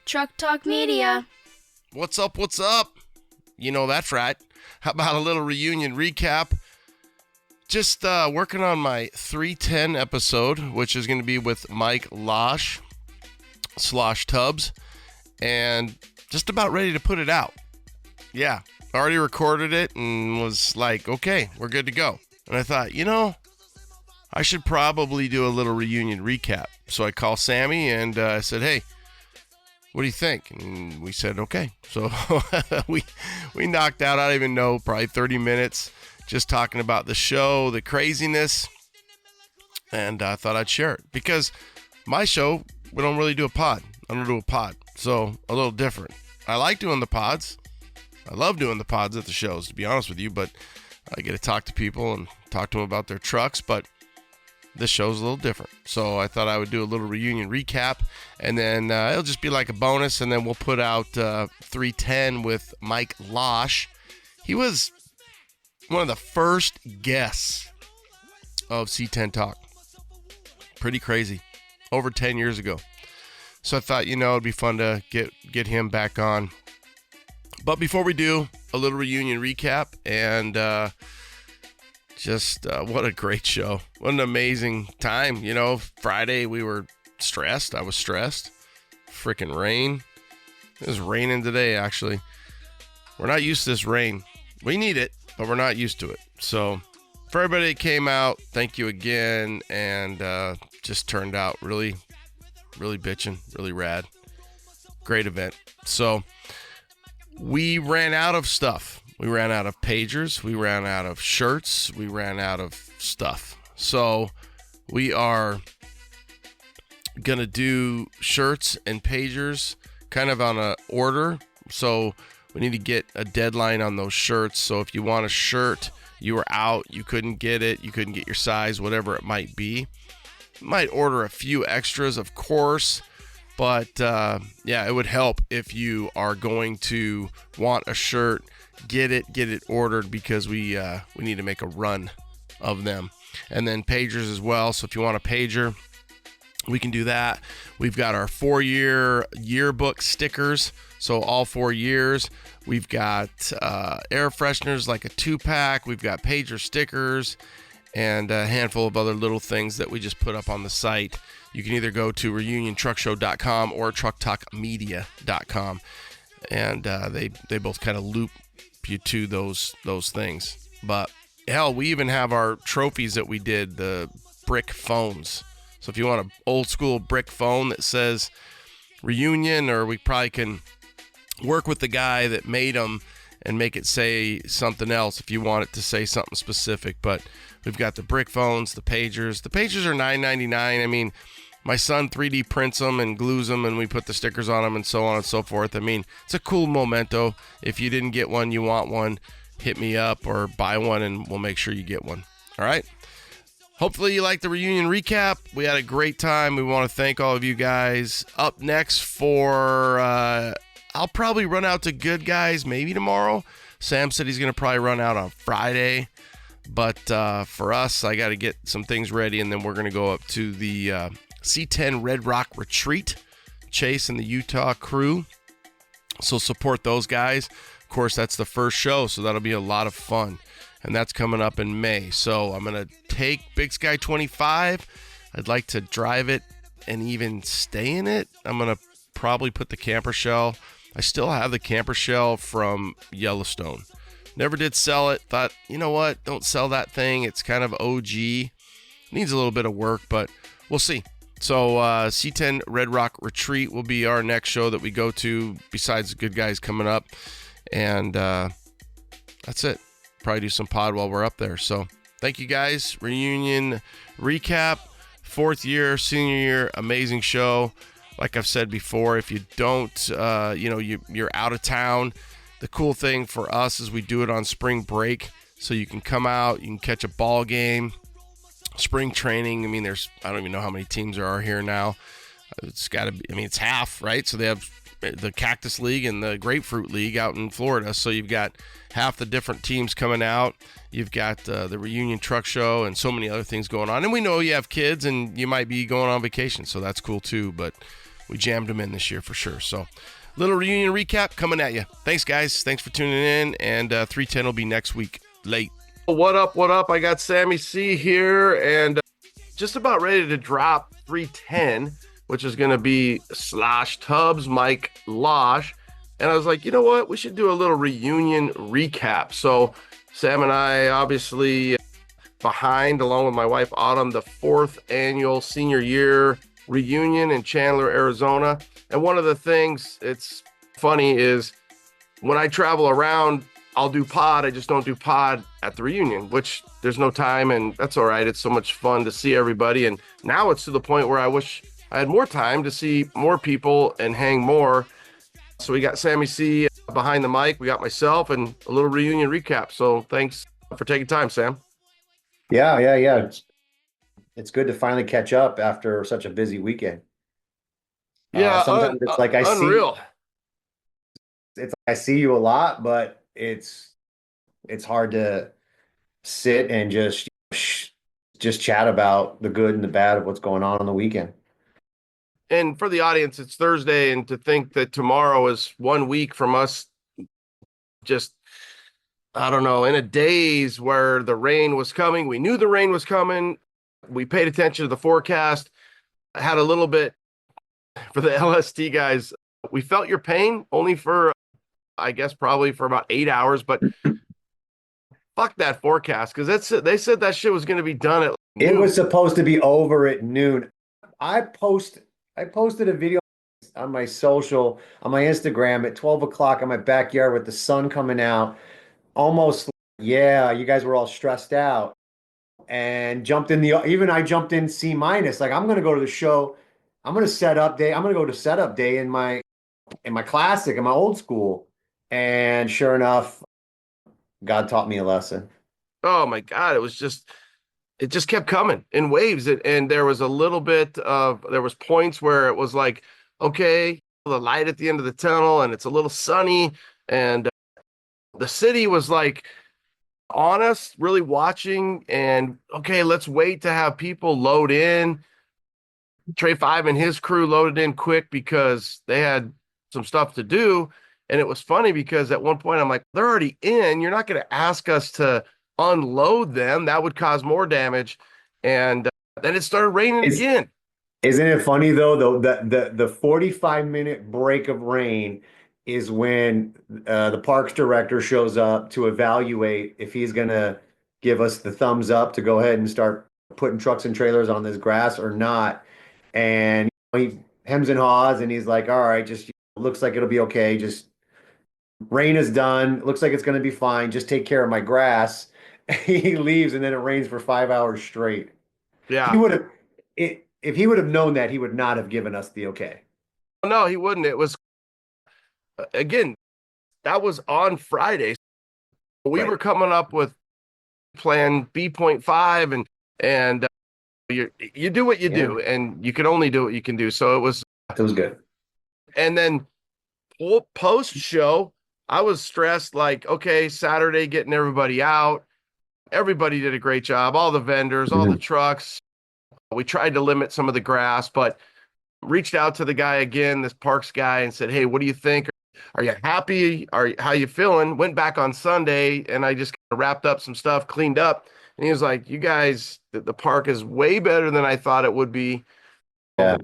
Truck Talk Media. What's up? What's up? You know that's right. How about a little reunion recap? Just working on my 310 episode, which is going to be with Mike Losh, Slosh Tubbs, and just about ready to put it out. Yeah, already recorded it and was like, okay, we're good to go. And I thought, I should probably do a little reunion recap. So I called Sammy and I said, hey, what do you think? And we said, okay. So we knocked out, I don't even know, probably 30 minutes just talking about the show, the craziness. And I thought I'd share it because my show, we don't really do a pod. I don't do a pod. So a little different. I like doing the pods. I love doing the pods at the shows, to be honest with you, but I get to talk to people and talk to them about their trucks, but this show's a little different. So I thought I would do a little reunion recap, and then it'll just be like a bonus, and then we'll put out 310 with Mike Losh. He was one of the first guests of C10 Talk. Pretty crazy. Over 10 years ago. So I thought, it'd be fun to get him back on. But before we do, a little reunion recap, and just what a great show. What an amazing time. Friday we were stressed. I was stressed. Freaking rain. It was raining today, actually. We're not used to this rain. We need it, but we're not used to it. So for everybody that came out, thank you again, and just turned out really, really bitchin', really rad. Great event. So we ran out of stuff. We ran out of pagers. We ran out of shirts. We ran out of stuff. So we are going to do shirts and pagers kind of on a order. So we need to get a deadline on those shirts. So if you want a shirt, you were out, you couldn't get it, you couldn't get your size, whatever it might be. You might order a few extras, of course. But, it would help if you are going to want a shirt, get it ordered because we need to make a run of them. And then pagers as well. So if you want a pager, we can do that. We've got our 4-year yearbook stickers. So all 4 years. We've got air fresheners like a 2-pack. We've got pager stickers and a handful of other little things that we just put up on the site. You can either go to reuniontruckshow.com or trucktalkmedia.com, and they both kind of loop you to those things. But hell, we even have our trophies that we did, the brick phones. So if you want an old school brick phone that says reunion, or we probably can work with the guy that made them and make it say something else if you want it to say something specific. But we've got the brick phones, the pagers. The pagers are $9.99. I mean, my son 3D prints them and glues them, and we put the stickers on them and so on and so forth. I mean, it's a cool memento. If you didn't get one, you want one, hit me up or buy one, and we'll make sure you get one. All right? Hopefully you like the reunion recap. We had a great time. We want to thank all of you guys. Up next for... I'll probably run out to Good Guys maybe tomorrow. Sam said he's going to probably run out on Friday. But for us, I got to get some things ready, and then we're going to go up to the C10 Red Rock Retreat. Chase and the Utah crew. So support those guys. Of course, that's the first show, so that'll be a lot of fun. And that's coming up in May. So I'm going to take Big Sky 25. I'd like to drive it and even stay in it. I'm going to probably put the camper shell. I still have the camper shell from Yellowstone. Never did sell it. Thought, you know what? Don't sell that thing. It's kind of OG. Needs a little bit of work, but we'll see. So C10 Red Rock Retreat will be our next show that we go to besides the Good Guys coming up. And that's it. Probably do some pod while we're up there. So thank you guys. Reunion recap. 4th year, senior year, amazing show. Like I've said before, if you don't, you're out of town. The cool thing for us is we do it on spring break, so you can come out, you can catch a ball game, spring training. I mean, I don't even know how many teams there are here now. It's got to be, it's half, right? So they have the Cactus League and the Grapefruit League out in Florida. So you've got half the different teams coming out. You've got the Reunion Truck Show and so many other things going on. And we know you have kids and you might be going on vacation, so that's cool too. But we jammed them in this year for sure. So, little reunion recap coming at you. Thanks, guys. Thanks for tuning in. And 310 will be next week late. What up? What up? I got Sammy C here and just about ready to drop 310, which is going to be Slosh Tubbs, Mike Losh. And I was like, you know what? We should do a little reunion recap. So Sam and I obviously behind, along with my wife Autumn, the 4th annual senior year reunion in Chandler, Arizona. And one of the things it's funny is when I travel around, I'll do pod. I just don't do pod at the reunion, which there's no time, and that's all right. It's so much fun to see everybody. And now it's to the point where I wish I had more time to see more people and hang more. So we got Sammy C behind the mic. We got myself and a little reunion recap. So thanks for taking time, Sam. Yeah. It's good to finally catch up after such a busy weekend. Yeah, Sometimes it's like unreal. I see you a lot, but it's hard to sit and just chat about the good and the bad of what's going on the weekend. And for the audience, it's Thursday, and to think that tomorrow is 1 week from us, just, I don't know, in a daze where the rain was coming. We knew the rain was coming. We paid attention to the forecast. I had a little bit for the LST guys. We felt your pain only for, I guess, probably for about 8 hours, but fuck that forecast, because they said that shit was going to be done at noon. It was supposed to be over at noon. I posted a video on my social, on my Instagram at 12 o'clock in my backyard with the sun coming out. Almost, yeah, you guys were all stressed out and I jumped in C minus. Like, I'm going to go to the show. I'm going to go to setup day in my classic, in my old school. And sure enough, God taught me a lesson. Oh my God. It just kept coming in waves. And there was there was points where it was like, okay, the light at the end of the tunnel and it's a little sunny. And the city was like on us, really watching. And okay, let's wait to have people load in. Trey Five and his crew loaded in quick because they had some stuff to do. And it was funny because at one point I'm like, they're already in. You're not going to ask us to unload them. That would cause more damage. And then it started raining again. Isn't it funny though, the 45-minute break of rain is when the parks director shows up to evaluate if he's going to give us the thumbs up to go ahead and start putting trucks and trailers on this grass or not. And he hems and haws and he's like, all right, just looks like it'll be okay. Just rain is done. Looks like it's going to be fine. Just take care of my grass. He leaves and then it rains for 5 hours straight. Yeah. If he would have known that, he would not have given us the okay. No, he wouldn't. It was, again, that was on Friday. We were coming up with plan B.5 and you do what you do and you can only do what you can do. So it was good. And then post show, I was stressed, like, okay, Saturday, getting everybody out. Everybody did a great job. All the vendors, all the trucks. We tried to limit some of the grass, but reached out to the guy again, this parks guy, and said, hey, what do you think? Are you happy? How you feeling? Went back on Sunday and I just kind of wrapped up some stuff, cleaned up. And he was like, you guys, the park is way better than I thought it would be. Yeah.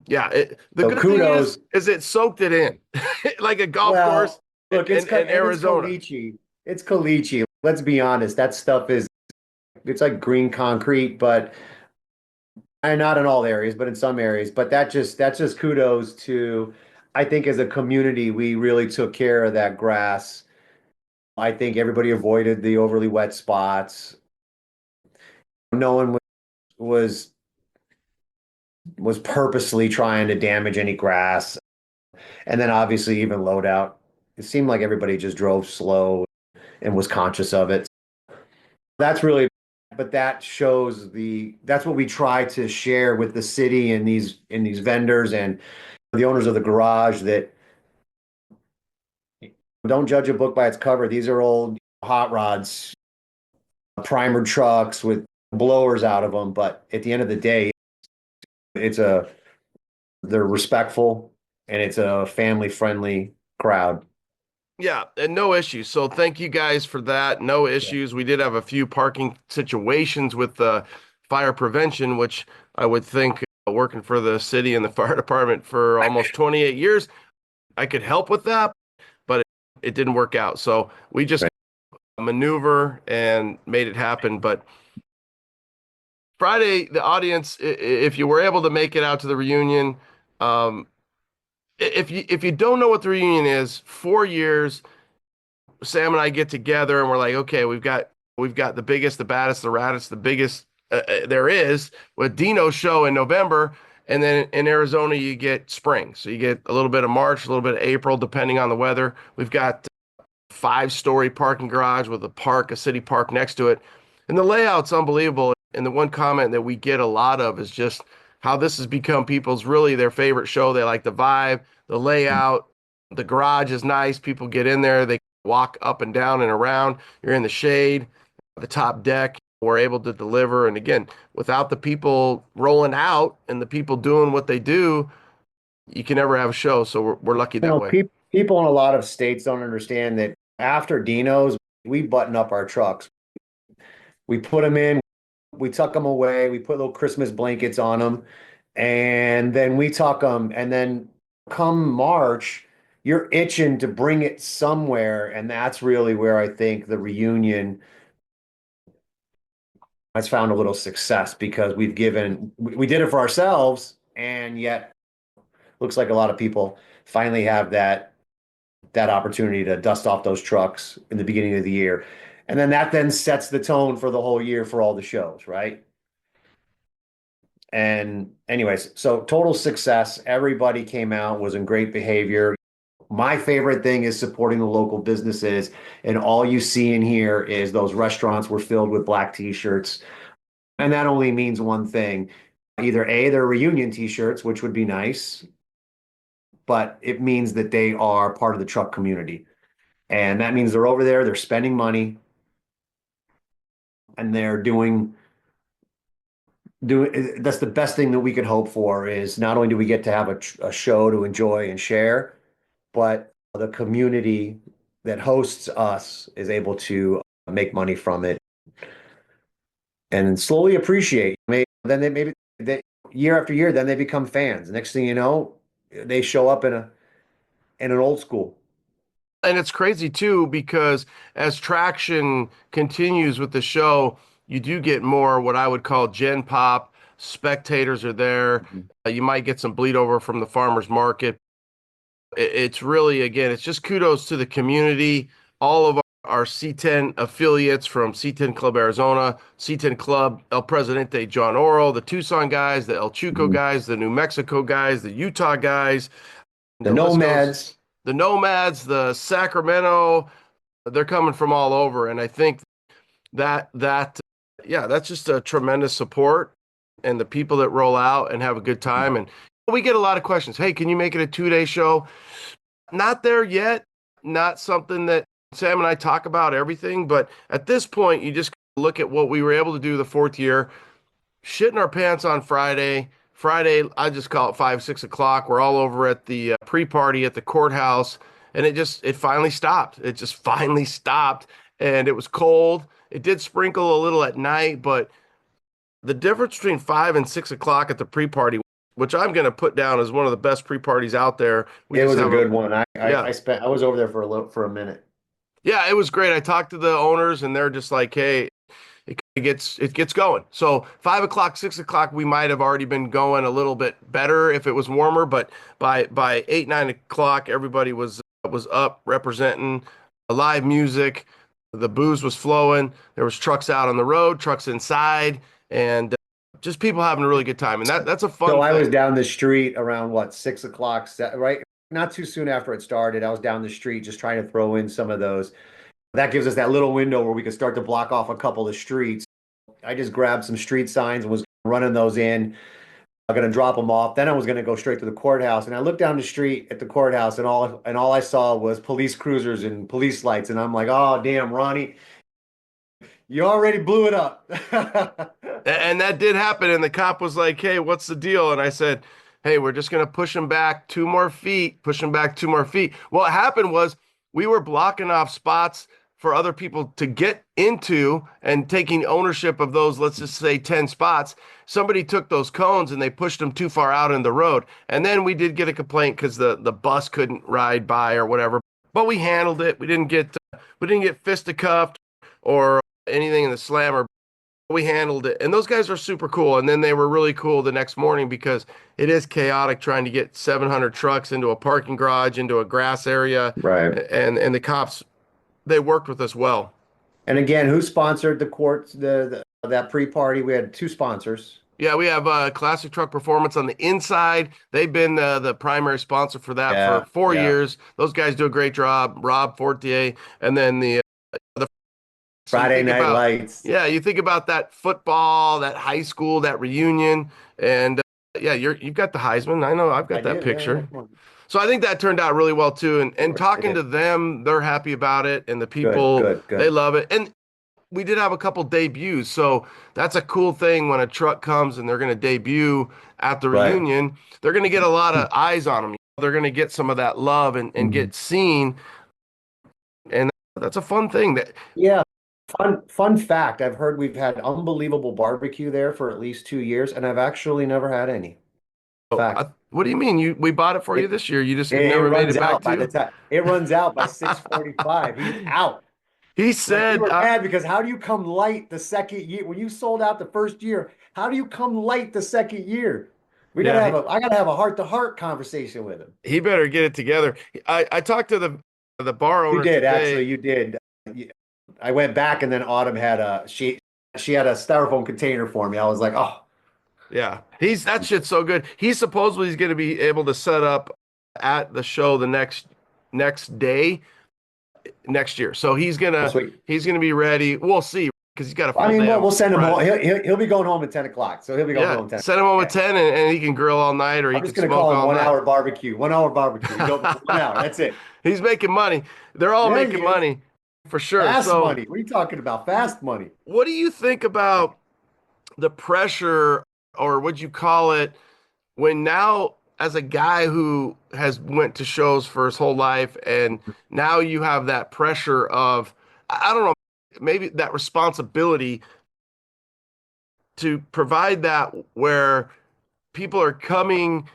Yeah. The good thing is it soaked it in like a golf course. Look, in Arizona. It's caliche. Let's be honest. That stuff it's like green concrete, but and not in all areas, but in some areas. But that's just kudos to, I think as a community, we really took care of that grass. I think everybody avoided the overly wet spots. No one was purposely trying to damage any grass. And then obviously even loadout. It seemed like everybody just drove slow and was conscious of it. That's really, but that shows that's what we try to share with the city and these vendors and the owners of the garage, that don't judge a book by its cover. These are old hot rods, primer trucks with blowers out of them. But at the end of the day, it's a They're respectful, and it's a family friendly crowd. Yeah, and no issues. So thank you guys for that. No Yeah. issues. We did have a few parking situations with the fire prevention, which I would think working for the city and the fire department for almost 28 years, I could help with that, but it didn't work out. So we just Right. maneuver and made it happen. But Friday, the audience, if you were able to make it out to the reunion, um, if you don't know what the reunion is, 4 years, Sam and I get together and we're like, okay, we've got the biggest, the baddest, the raddest, the biggest there is with Dino's show in November, and then in Arizona you get spring, so you get a little bit of March, a little bit of April, depending on the weather. We've got 5-story parking garage with a city park next to it. And the layout's unbelievable. And the one comment that we get a lot of is just how this has become people's really their favorite show. They like the vibe, the layout, the garage is nice. People get in there, they walk up and down and around. You're in the shade, the top deck. We're able to deliver. And again, without the people rolling out and the people doing what they do, you can never have a show. So we're lucky You that know, way. people in a lot of states don't understand that after Dino's, we button up our trucks. We put them in, we tuck them away, we put little Christmas blankets on them, and then we tuck them. And then come March, you're itching to bring it somewhere. And that's really where I think the reunion has found a little success because we did it for ourselves, and yet looks like a lot of people finally have that opportunity to dust off those trucks in the beginning of the year. And then that then sets the tone for the whole year for all the shows, right? And anyways, so total success. Everybody came out, was in great behavior. My favorite thing is supporting the local businesses. And all you see in here is those restaurants were filled with black t-shirts. And that only means one thing. Either A, they're reunion t-shirts, which would be nice, but it means that they are part of the truck community. And that means they're over there, they're spending money, and they're doing that's the best thing that we could hope for is not only do we get to have a show to enjoy and share, but the community that hosts us is able to make money from it and slowly appreciate. Then maybe they, year after year, then they become fans. Next thing you know, they show up in an old school. And it's crazy too because as traction continues with the show, you do get more what I would call gen pop. Spectators are there. You might get some bleed over from the farmers market. It's really, again, it's just kudos to the community. All of our C10 affiliates from C10 Club Arizona, C10 Club El Presidente John Oro, the Tucson guys, the El Chuco Mhm. guys, the New Mexico guys, the Utah guys. The The list goes, Nomads. the Nomads, the Sacramento, they're coming from all over. And I think that yeah, that's just a tremendous support and the people that roll out and have a good time. And we get a lot of questions. Hey, can you make it a 2-day show? Not there yet. Not something that Sam and I talk about everything, but at this point, you just look at what we were able to do the fourth year, shitting our pants on Friday. Friday, I just call it 5, 6 o'clock. We're all over at the pre-party at the courthouse, and it finally stopped. It just finally stopped, and it was cold. It did sprinkle a little at night, but the difference between 5 and 6 o'clock at the pre-party, which I'm going to put down as one of the best pre-parties out there. We It just was a have a good one. yeah, I was over there for a minute. yeah, it was great. I talked to the owners, and they're just like, hey, it gets going. So 5 o'clock, 6 o'clock, we might have already been going a little bit better if it was warmer, but by 8, 9 o'clock, everybody was up representing live music. The booze was flowing. There was trucks out on the road, trucks inside, and just people having a really good time. And that's a So fun I was thing. down the street around what, 6 o'clock, right? Not too soon after it started. I was down the street just trying to throw in some of those. That gives us that little window where we could start to block off a couple of streets. I just grabbed some street signs and was running those in. I'm gonna drop them off. Then I was gonna go straight to the courthouse. And I looked down the street at the courthouse, and all I saw was police cruisers and police lights. And I'm like, oh damn, Ronnie, you already blew it up. And that did happen. And the cop was like, hey, what's the deal? And I said, hey, we're just going to push them back 2 more feet, push them back 2 more feet. What happened was we were blocking off spots for other people to get into and taking ownership of those, let's just say 10 spots. Somebody took those cones and they pushed them too far out in the road. And then we did get a complaint because the bus couldn't ride by or whatever. But we handled it. We didn't get fisticuffed or anything in the slammer. We handled it. And those guys are super cool. And then they were really cool the next morning because it is chaotic trying to get 700 trucks into a parking garage, into a grass area. Right. And the cops, they worked with us well. And again, who sponsored the courts, that pre-party? We had two sponsors. Yeah, we have Classic Truck Performance on the inside. They've been the primary sponsor for that for Yeah, 4 years. Those guys do a great job. Rob Fortier, and then the so you Friday think Night about Lights. yeah, you think about that football, that high school, that reunion, and yeah, you've got the Heisman. I know I've I got that do. Yeah, yeah. picture. So I think that turned out really well too. And Of course they talking did. to them, they're happy about it, and the Good, people good, they good. love it. And we did have a couple debuts, so that's a cool thing when a truck comes and they're going to debut at the Right. reunion. They're going to get a lot of eyes on them. They're going to get some of that love and Mhm. get seen, and that's a fun thing. That Yeah, fun fact. I've heard we've had unbelievable barbecue there for at least 2 years, and I've actually never had any. Fact. what do you mean? We bought it for you It this year. You've it never made runs it back out to by the you? time it runs out by 6:45. He's out. He Like we said, were mad because how do you come light the second year when you sold out the first year? How do you come light the second year? We gotta yeah, have a I gotta have a heart-to-heart conversation with him. he better get it together. I talked to the bar You owner did actually, today. you did. I went back and then Autumn had a she had a styrofoam container for me. I was like, oh, Yeah, he's that shit's so good. He's going to be able to set up at the show the next day next year. So sweet. he's gonna be ready. We'll see because he's got a I full mean, day we'll on send him home. Friday. He'll be going home at 10 o'clock. So he'll be going Yeah, home at 10. send him home at Yeah. 10 and he can grill all night or he I'm can just gonna smoke call him all one night. hour barbecue. 1 hour barbecue. He's open for 1 hour. That's it. He's making money. They're all Yeah, he making is. money for sure. Fast So, money. What are you talking about? Fast money. what do you think about the pressure, or would you call it, when now as a guy who has went to shows for his whole life and now you have that pressure of I don't know, maybe that responsibility to provide that where people are coming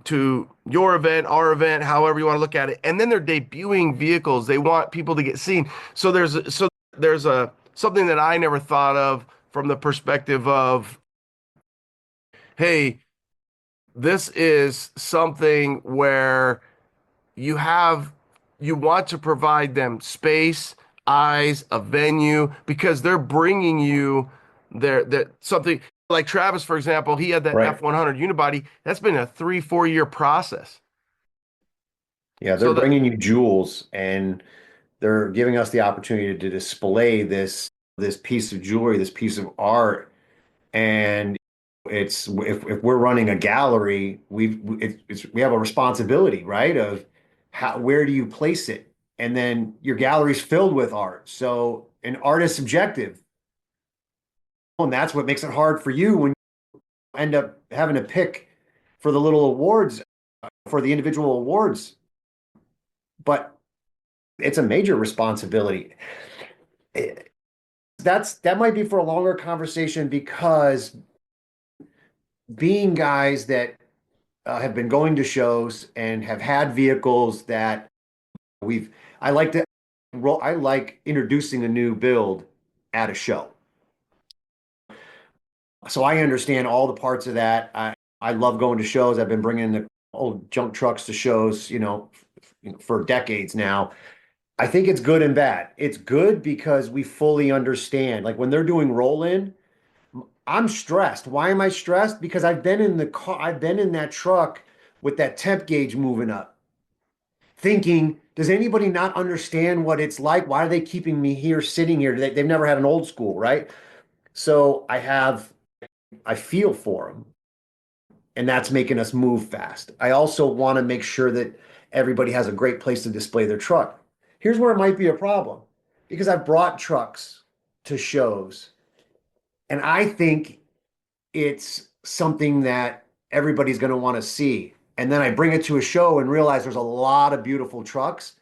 to your event, our event, however you want to look at it, and then they're debuting vehicles. They want people to get seen. So there's a something that I never thought of from the perspective of, hey, this is something where you have you want to provide them space, eyes, a venue because they're bringing you their something like Travis, for example. He had that Right. F100 unibody. That's been a 3-4 year process. Yeah, they're So that bringing you jewels and they're giving us the opportunity to display this piece of jewelry, this piece of art. And it's if we're running a gallery, we have a responsibility, right? Of how where do you place it? And then your gallery's filled with art. So an art is subjective. And that's what makes it hard for you when you end up having to pick for the little awards, for the individual awards. But it's a major responsibility. That might be for a longer conversation because being guys that have been going to shows and have had vehicles that we've I like to I like introducing a new build at a show. So I understand all the parts of that. I love going to shows. I've been bringing the old junk trucks to shows, for decades now. I think it's good and bad. It's good because we fully understand. Like when they're doing roll in, I'm stressed. Why am I stressed? Because I've been in the car, I've been in that truck with that temp gauge moving up, thinking, does anybody not understand what it's like? Why are they keeping me here, sitting here? They've never had an old school, right? So I feel for them, and that's making us move fast. I also want to make sure that everybody has a great place to display their truck. Here's where it might be a problem because I've brought trucks to shows, and I think it's something that everybody's going to want to see. And then I bring it to a show and realize there's a lot of beautiful trucks.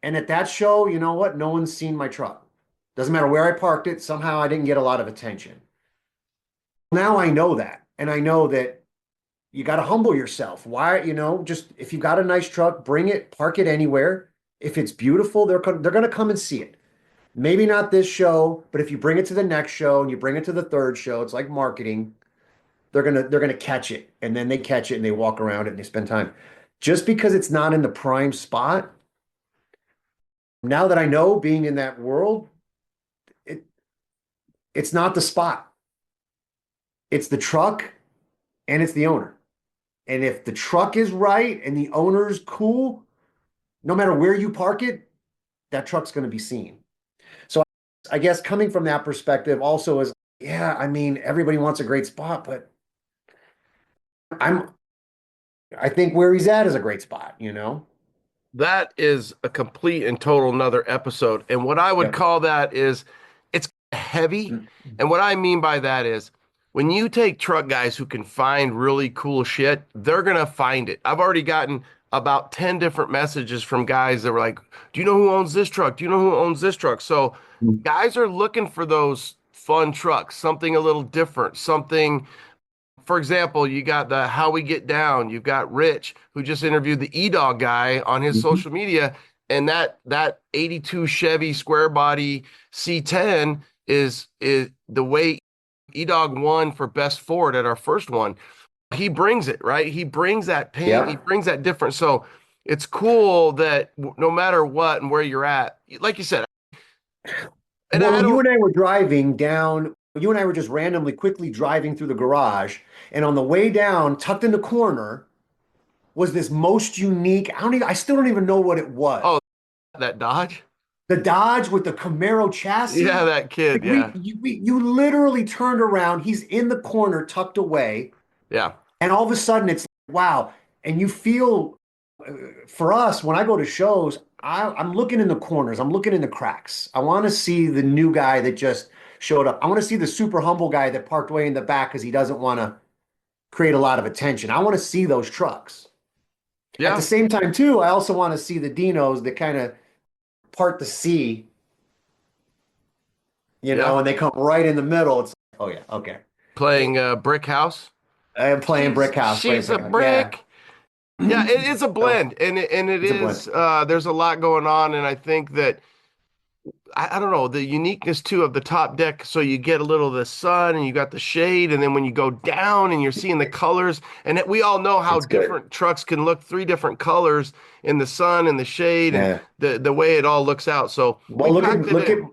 And at that show, you know what? No one's seen my truck. Doesn't matter where I parked it, somehow I didn't get a lot of attention. Now I know that. And I know that you got to humble yourself. Why, just if you got a nice truck, bring it, park it anywhere. If it's beautiful, they're going to come and see it. Maybe not this show, but if you bring it to the next show and you bring it to the third show, it's like marketing. They're gonna catch it, and then they catch it and they walk around it and they spend time. Just because it's not in the prime spot, now that I know being in that world, it it's not the spot. It's the truck and it's the owner. And if the truck is right and the owner's cool, no matter where you park it, that truck's going to be seen. So I guess coming from that perspective also is, yeah, I mean, everybody wants a great spot, but I'm I think where he's at is a great spot. That is a complete and total another episode. And what I would Yep. call that is it's heavy. Mm-hmm. And what I mean by that is when you take truck guys who can find really cool shit, they're going to find it. I've already gotten about 10 different messages from guys that were like, do you know who owns this truck? Do you know who owns this truck? So guys are looking for those fun trucks, something a little different, something. For example, you got the How We Get Down. You've got Rich, who just interviewed the E-Dog guy on his social media, and that 82 Chevy square body C10 is the way E-Dog won for best Ford at our first one. He brings it, right? He brings that paint. He Yep. brings that difference. So it's cool that no matter what and where you're at, like you said, and I Well, don't. you and I were just randomly quickly driving through the garage, and on the way down, tucked in the corner, was this most unique. I still don't even know what it was. Oh, that Dodge. The Dodge with the Camaro chassis. Yeah, that kid. Like Yeah, you literally turned around. He's in the corner, tucked away, yeah, and all of a sudden it's like, wow. And you feel, for us, when I go to shows, I'm looking in the corners, I'm looking in the cracks. I want to see the new guy that just showed up. I want to see the super humble guy that parked way in the back because he doesn't want to create a lot of attention. I want to see those trucks. At the yeah, same time, too, I also want to see the Dinos that kind of part the sea, yeah. and they come right in the middle. It's like, oh yeah, okay. Playing Brick House. I'm playing She's Brick House, playing she's a Brick House. Yeah. brick. Yeah, it's a blend, and it It's a blend. is. There's a lot going on, and I think that I don't know the uniqueness too of the top deck. So you get a little of the sun, and you got the shade, and then when you go down, and you're seeing the colors, and we all know how It's good. different trucks can look, three different colors in the sun and the shade, and Yeah. the way it all looks out. So we Well, packed it in.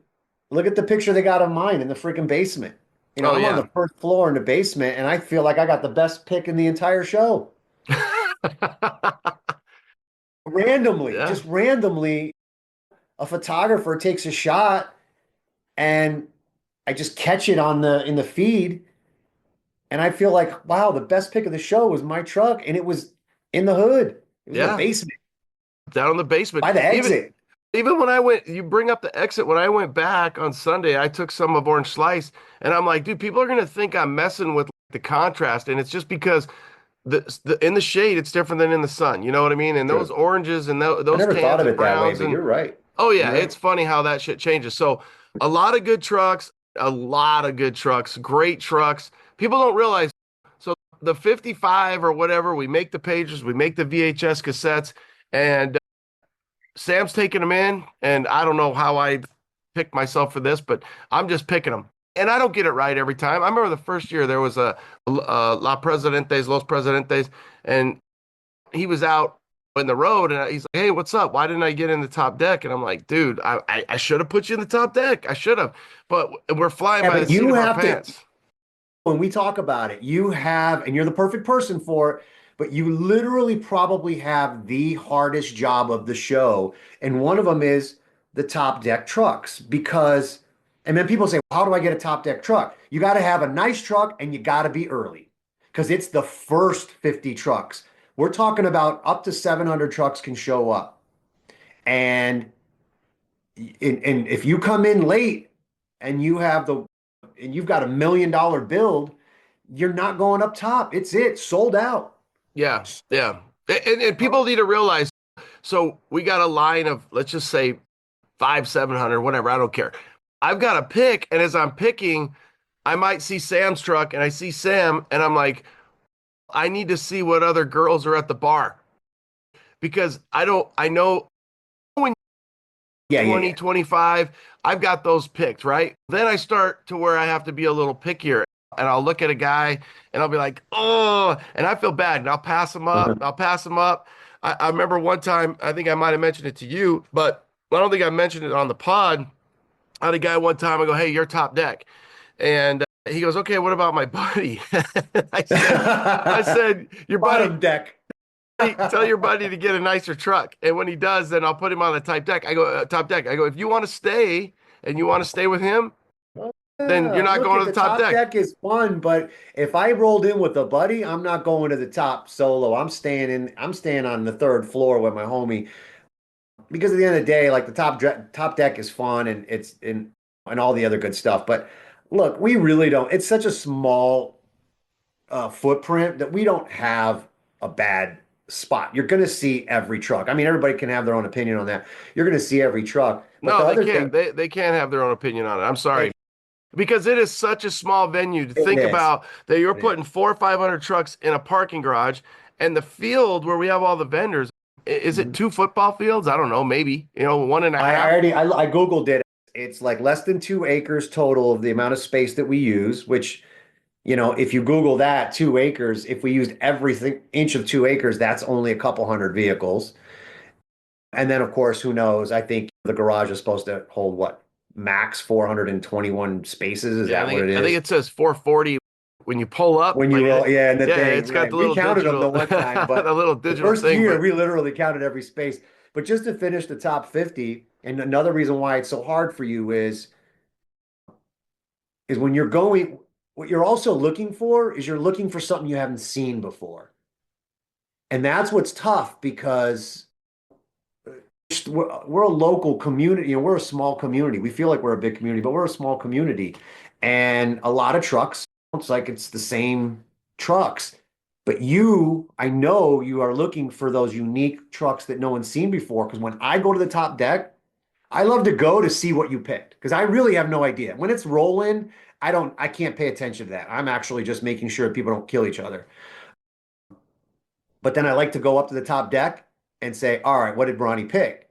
look at the picture they got of mine in the freaking basement. Oh I'm on yeah, the first floor in the basement, and I feel like I got the best pick in the entire show. Randomly, yeah, just randomly, a photographer takes a shot, and I just catch it in the feed, and I feel like, wow, the best pick of the show was my truck, and it was in the hood. It was in the yeah. basement Down in the basement. by the Even exit. Even when I went, you bring up the exit. When I went back on Sunday, I took some of Orange Slice, and I'm like, dude, people are gonna think I'm messing with the contrast, and it's just because the in the shade, it's different than in the sun. You know what I mean? And those True. oranges and I those never thought tans of and it that way, browns but and you're right. oh You're yeah, right. it's funny how that shit changes. So a lot of good trucks, a lot of good trucks, great trucks. People don't realize. So the 55 or whatever, we make the pages, we make the VHS cassettes, and Sam's taking them in, and I don't know how I picked myself for this, but I'm just picking them. And I don't get it right every time. I remember the first year there was a La Presidentes, Los Presidentes, and he was out in the road, and he's like, "Hey, what's up? Why didn't I get in the top deck?" And I'm like, "Dude, I should have put you in the top deck. I should have." But we're flying Yeah, by the but seat you of our have to, pants. when we talk about it, and you're the perfect person for it, but you literally probably have the hardest job of the show. And one of them is the top deck trucks and then people say, how do I get a top deck truck? You got to have a nice truck and you got to be early because it's the first 50 trucks. We're talking about up to 700 trucks can show up. And, and if you come in late and you've got $1 million build, you're not going up top. It's sold out. Yeah, yeah. And people need to realize, so we got a line of, let's just say 700, whatever, I don't care. I've got to pick, and as I'm picking, I might see Sam's truck and I see Sam, and I'm like, I need to see what other girls are at the bar because I know when Yeah, yeah, 20, yeah. 25, I've got those picked, right? Then I start to where I have to be a little pickier and I'll look at a guy and I'll be like, oh, and I feel bad and I'll pass him up. Uh-huh. I'll pass him up. I remember one time, I think I might have mentioned it to you, but I don't think I mentioned it on the pod. I had a guy one time, I go, hey, you're top deck. And he goes, okay, what about my buddy? I said, your buddy, Bottom deck. tell your buddy to get a nicer truck. And when he does, then I'll put him on the type deck. I go, top deck. I go, if you want to stay and you want to stay with him, then you're Yeah, not look going at to the the top top deck. deck is fun, but if I rolled in with a buddy, I'm not going to the top solo. I'm staying on the third floor with my homie because at the end of the day, like the top deck is fun and it's in and all the other good stuff. But look, we really don't. It's such a small footprint that we don't have a bad spot. You're going to see every truck. I mean, everybody can have their own opinion on that. You're going to see every truck. But No, the they other can't. thing, They can't have their own opinion on it. I'm sorry. it, Because it is such a small venue to it think is. about that you're It is. putting 400 or 500 trucks in a parking garage and the field where we have all the vendors. Is it Mhm. 2 football fields? I don't know, maybe, one and a I half. already I Googled it. It's like less than 2 acres total of the amount of space that we use, which, if you Google that, 2 acres, if we used everything inch of 2 acres, that's only a couple hundred vehicles. And then, of course, who knows? I think the garage is supposed to hold what? Max 421 spaces. Is Yeah, that what it I think is? it says 440 when you pull up. When Like, you roll, yeah, and the yeah, thing, it's got right. the We little counted them the digital, one time, the but little the digital first thing. year But we literally counted every space. But just to finish the top 50, and another reason why it's so hard for you is when you're going, what you're also looking for is you're looking for something you haven't seen before. And that's what's tough because we're a local community, we're a small community. We feel like we're a big community, but we're a small community. And a lot of trucks, it's like it's the same trucks. But I know you are looking for those unique trucks that no one's seen before. Because when I go to the top deck, I love to go to see what you picked because I really have no idea. When it's rolling, I can't pay attention to that. I'm actually just making sure people don't kill each other. But then I like to go up to the top deck and say, all right, what did Ronnie pick?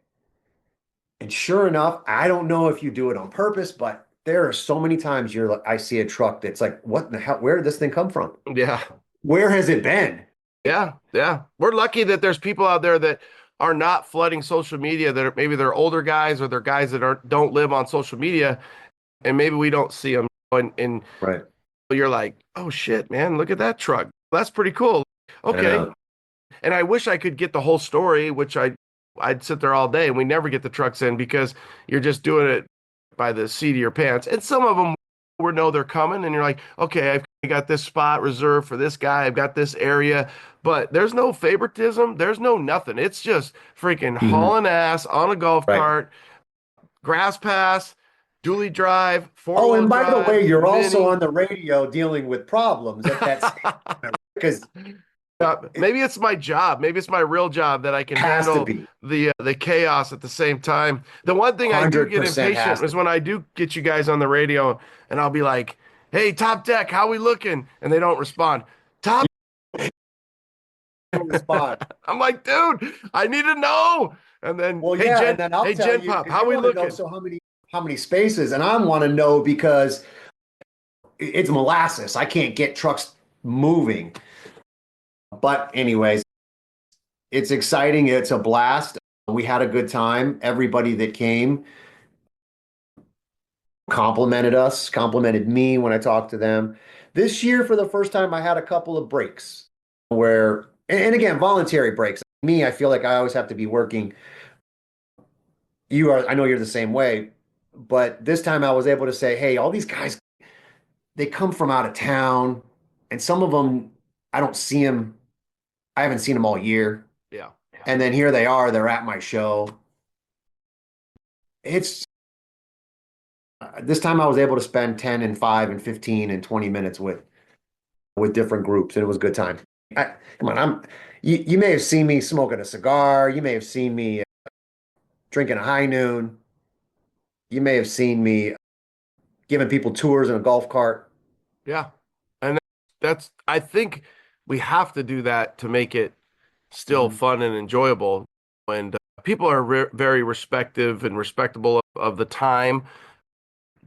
And sure enough, I don't know if you do it on purpose, but there are so many times I see a truck that's like, what in the hell? Where did this thing come from? yeah, Where has it been? yeah, yeah. We're lucky that there's people out there that are not flooding social media that are maybe they're older guys or they're guys that don't live on social media and maybe we don't see them and Right. you're like, oh shit, man, look at that truck. That's pretty cool. I Okay. know. And I wish I could get the whole story, which I'd sit there all day and we never get the trucks in because you're just doing it by the seat of your pants. And some of them we know they're coming and you're like, okay, I've got this spot reserved for this guy. I've got this area, but there's no favoritism. There's no nothing. It's just freaking Mhm. hauling ass on a golf Right. cart, grass pass, dually drive, Oh, four-wheel and by the drive, way, you're also mini. on the radio dealing with problems at that same time because it Maybe it's my job. Maybe it's my real job that I can has to handle be. the chaos at the same time. The one thing I do get 100% has impatient to is be. when I do get you guys on the radio and I'll be like, "Hey, top deck, how we looking?" And they don't respond. Top. Respond. I'm like, dude, I need to know. And then, Well, yeah, and then I'll Hey, tell Gen you Pop, because how you we want to know looking? so how many spaces, and I want to know because it's molasses. I can't get trucks moving. But anyways, it's exciting. It's a blast. We had a good time. Everybody that came complimented us, complimented me when I talked to them. This year, for the first time, I had a couple of breaks where, and again, voluntary breaks. Me, I feel like I always have to be working. I know you're the same way, but this time I was able to say, hey, all these guys, they come from out of town, and some of them, I don't see them, I haven't seen them all year. Yeah. And then here they are, they're at my show. It's This time I was able to spend 10 and 5 and 15 and 20 minutes with with different groups, and it was a good time. Come on, you may have seen me smoking a cigar. You may have seen me drinking a high noon. You may have seen me giving people tours in a golf cart. Yeah. And I think we have to do that to make it still Mhm. fun and enjoyable. And people are very respective and respectable of the time.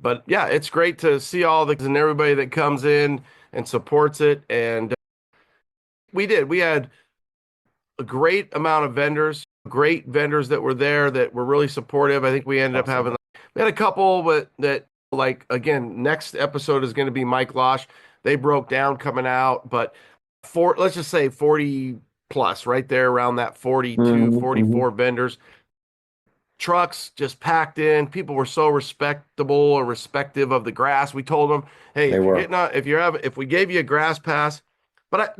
But yeah, it's great to see all the and everybody that comes in and supports it. And we had a great amount of vendors, great vendors that were there that were really supportive. I think we ended up Awesome. we had a couple that like again, next episode is going to be Mike Losh. They broke down coming out, but let's just say 40 plus right there around that 42, Mhm, mhm. 44 vendors. Trucks just packed in. People were so respectable or respective of the grass. We told them, hey, They if you're were. getting out, if we gave you a grass pass, but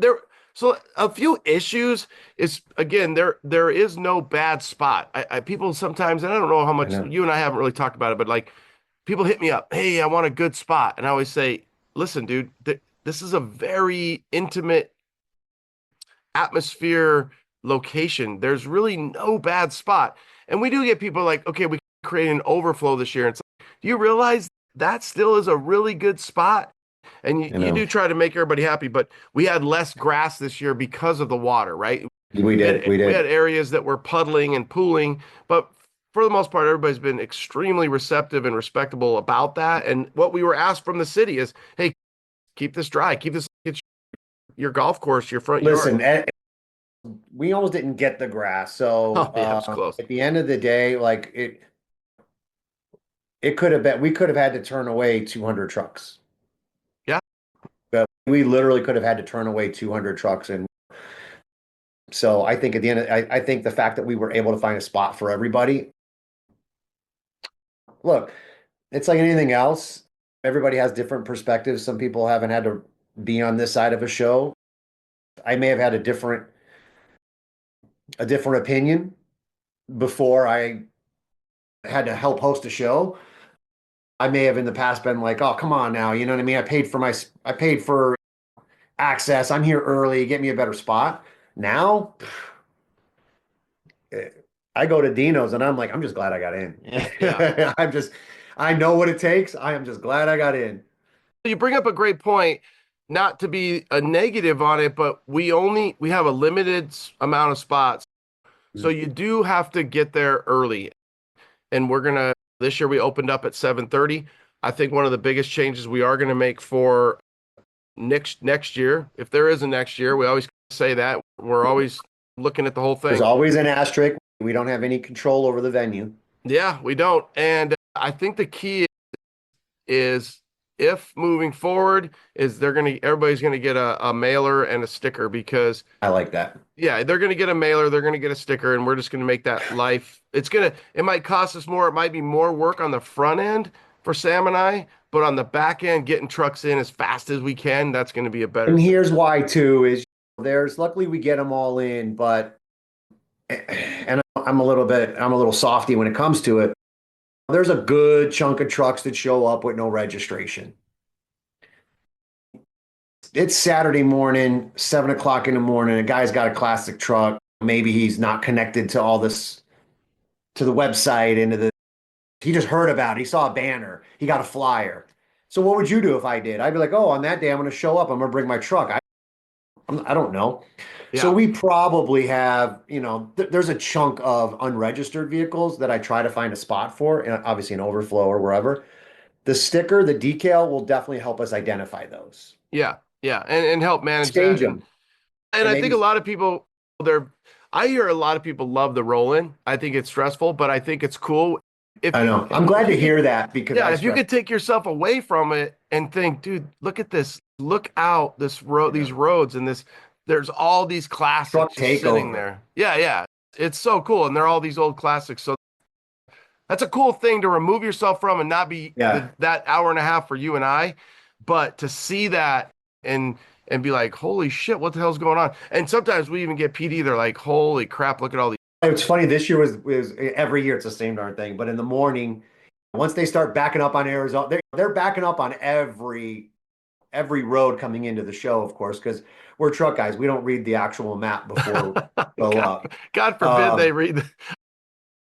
so a few issues is again, there is no bad spot. People sometimes, and I don't know how I much know. you and I haven't really talked about it, but like people hit me up, hey, I want a good spot. And I always say, listen, dude, this is a very intimate atmosphere location. There's really no bad spot. And we do get people like, okay, we create an overflow this year. It's like, do you realize that still is a really good spot? And I you know. do try to make everybody happy, but we had less grass this year because of the water, right? We did. We We had did. areas that were puddling and pooling, but for the most part, everybody's been extremely receptive and respectable about that. And what we were asked from the city is, hey, keep this dry, keep this it's your golf course, your front yard. Listen, we almost didn't get the grass. So Oh yeah, it was close. at the end of the day, like it could have been, we could have had to turn away 200 trucks. Yeah. But we literally could have had to turn away 200 trucks. And so I think at the end, I think the fact that we were able to find a spot for everybody, look, it's like anything else. Everybody has different perspectives. Some people haven't had to be on this side of a show. I may have had a different opinion before I had to help host a show. I may have in the past been like, "Oh, come on now," you know what I mean? I paid for access. I'm here early. Get me a better spot. Now, I go to Dino's and I'm like, I'm just glad I got in. Yeah. I know what it takes. I am just glad I got in. You bring up a great point, not to be a negative on it, but we have a limited amount of spots. So you do have to get there early. And this year we opened up at 7:30. I think one of the biggest changes we are going to make for next year, if there is a next year, we always say that. We're always looking at the whole There's thing. always an asterisk. We don't have any control over the venue. Yeah, we don't. And I think the key is if moving forward is everybody's gonna get a mailer and a sticker because I like that. yeah, they're gonna get a mailer, they're gonna get a sticker, and we're just gonna make that life. It might cost us more, it might be more work on the front end for Sam and I, but on the back end, getting trucks in as fast as we can, that's gonna be a better And thing. here's why too is there's luckily we get them all in, but and I'm a little softy when it comes to it. There's a good chunk of trucks that show up with no registration. It's Saturday morning, 7 o'clock in the morning. A guy's got a classic truck. Maybe he's not connected to all this, to the website, he just heard about it. He saw a banner. He got a flyer. So what would you do if I did? I'd be like, oh, on that day, I'm going to show up. I'm going to bring my truck. I don't know. So Yeah, we probably have, there's a chunk of unregistered vehicles that I try to find a spot for, and obviously an overflow or wherever. The sticker, the decal will definitely help us identify those. yeah, and help manage Stage that. them And and I think maybe, a lot of people they're I hear a lot of people love the roll in. I think it's stressful, but I think it's cool. I know. I'm If glad to you could hear that because Yeah, I if you stress. could take yourself away from it and think, dude, look at this. Look out this road, Yeah. these roads, and there's all these classics Truck just sitting takeover. there. Yeah, yeah. It's so cool. And they're all these old classics. So that's a cool thing to remove yourself from and not be Yeah. that hour and a half for you and I, but to see that and be like, holy shit, what the hell's going on? And sometimes we even get PD. They're like, holy crap, look at all these. It's funny. This year was every year it's the same darn thing. But in the morning, once they start backing up on Arizona, they're backing up on every road coming into the show, of course, because we're truck guys. We don't read the actual map before we go up. God forbid they read.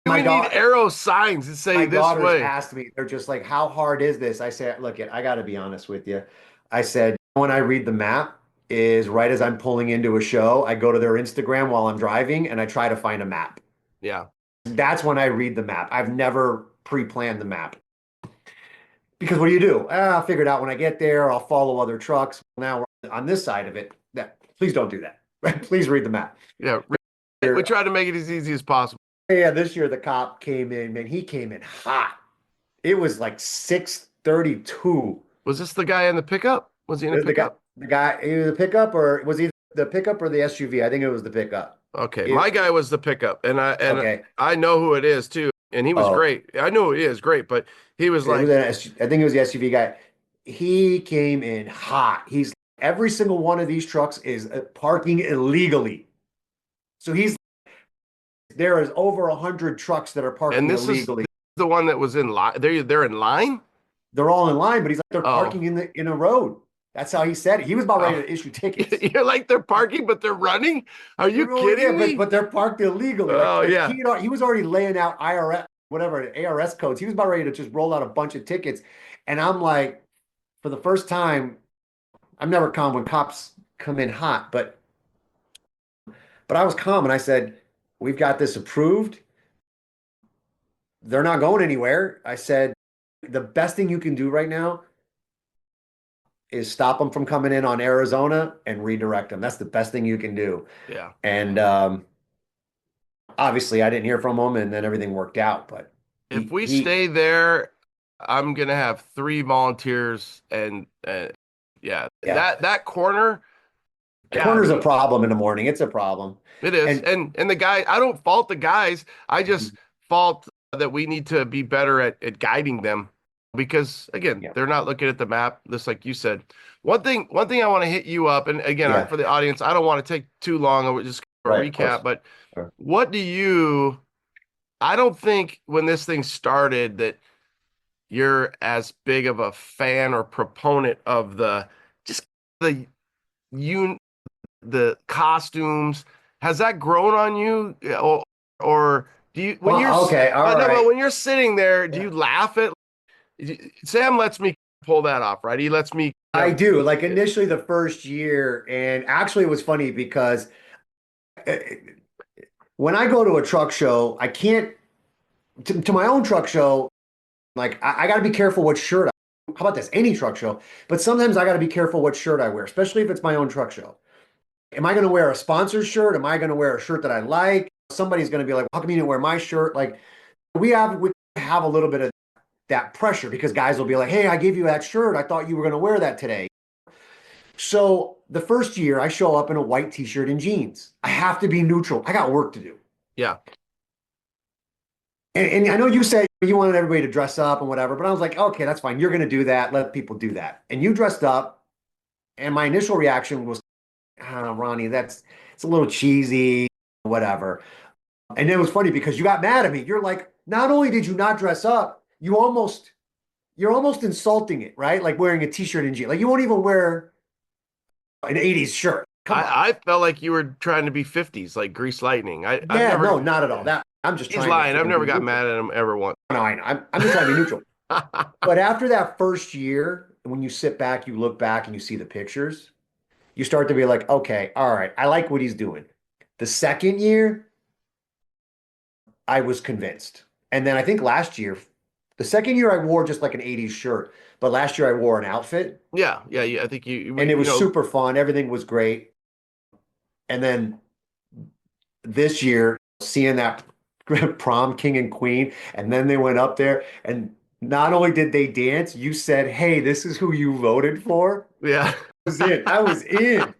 My We need daughter, arrow signs that say my this daughters way. asked me, they're just like, how hard is this? I said, look, I got to be honest with you. I said, when I read the map is right as I'm pulling into a show, I go to their Instagram while I'm driving and I try to find a map. Yeah. That's when I read the map. I've never pre-planned the map. Because what do? I'll figure it out when I get there. I'll follow other trucks. Now we're on this side of it. Please don't do that. Please read the map. Yeah. We try to make it as easy as possible. Yeah, this year the cop came in, man. He came in hot. It was like 6:32. Was this the guy in the pickup? Was he in a pickup? The guy, either the pickup or was he the pickup or the SUV? I think it was the pickup. Okay, my guy was the pickup, and Okay. I know who it is too, and he was great. I know he is great, but he was like, I think it was the SUV guy. He came in hot. He's every single one of these trucks is parking illegally. So there is over 100 trucks that are parking and this illegally. is the one that was in line. They're in line. They're all in line, but he's like they're parking in a road. That's how he said it. He was about ready to issue tickets. You're like they're parking, but they're running. Are you kidding me? But they're parked illegally. Oh yeah. He was already laying out IRS, whatever ARS codes. He was about ready to just roll out a bunch of tickets, and I'm like, for the first time, I'm never calm when cops come in hot, but I was calm and I said, "We've got this approved. They're not going anywhere." I said, "The best thing you can do right now is stop them from coming in on Arizona and redirect them. That's the best thing you can do." Yeah. And obviously, I didn't hear from him, and then everything worked out. But if we stay there, I'm gonna have 3 volunteers, and that corner. The corner's a problem in the morning. It's a problem. It is, and the guy. I don't fault the guys. I just fault that we need to be better at guiding them. Because again, they're not looking at the map, just like you said. One thing I want to hit you up, and again, for the audience, I don't want to take too long. I would just recap, but what do you? I don't think when this thing started that you're as big of a fan or proponent of the costumes. Has that grown on you, or do you when when you're sitting there, do you laugh at? Sam lets me pull that off, right? He lets me. I do. Like initially the first year, and actually it was funny because when I go to a truck show, I can't to my own truck show. Like I got to be careful what shirt. How about this? Any truck show, but sometimes I got to be careful what shirt I wear, especially if it's my own truck show. Am I going to wear a sponsored shirt? Am I going to wear a shirt that I like? Somebody's going to be like, "How come you didn't wear my shirt?" Like we have a little bit of that pressure because guys will be like, "Hey, I gave you that shirt. I thought you were going to wear that today." So the first year I show up in a white t-shirt and jeans. I have to be neutral. I got work to do. Yeah. And I know you said you wanted everybody to dress up and whatever, but I was like, okay, that's fine. You're going to do that. Let people do that. And you dressed up. And my initial reaction was, Ronnie, it's a little cheesy, whatever. And it was funny because you got mad at me. You're like, not only did you not dress up, you're almost insulting it, right? Like wearing a t-shirt and jeans. Like you won't even wear an 80s shirt. I felt like you were trying to be 50s, like Grease Lightning. No, not at all. I'm just trying. He's lying. I've never got mad at him ever once. No, I know. I'm just trying to be neutral. But after that first year, when you sit back, you look back and you see the pictures, you start to be like, okay, all right, I like what he's doing. The second year, I was convinced. And then I think the second year I wore just like an 80s shirt, but last year I wore an outfit. Yeah. I think you and it was super fun. Everything was great. And then this year, seeing that prom king and queen, and then they went up there, and not only did they dance, you said, "Hey, this is who you voted for." Yeah. I was in.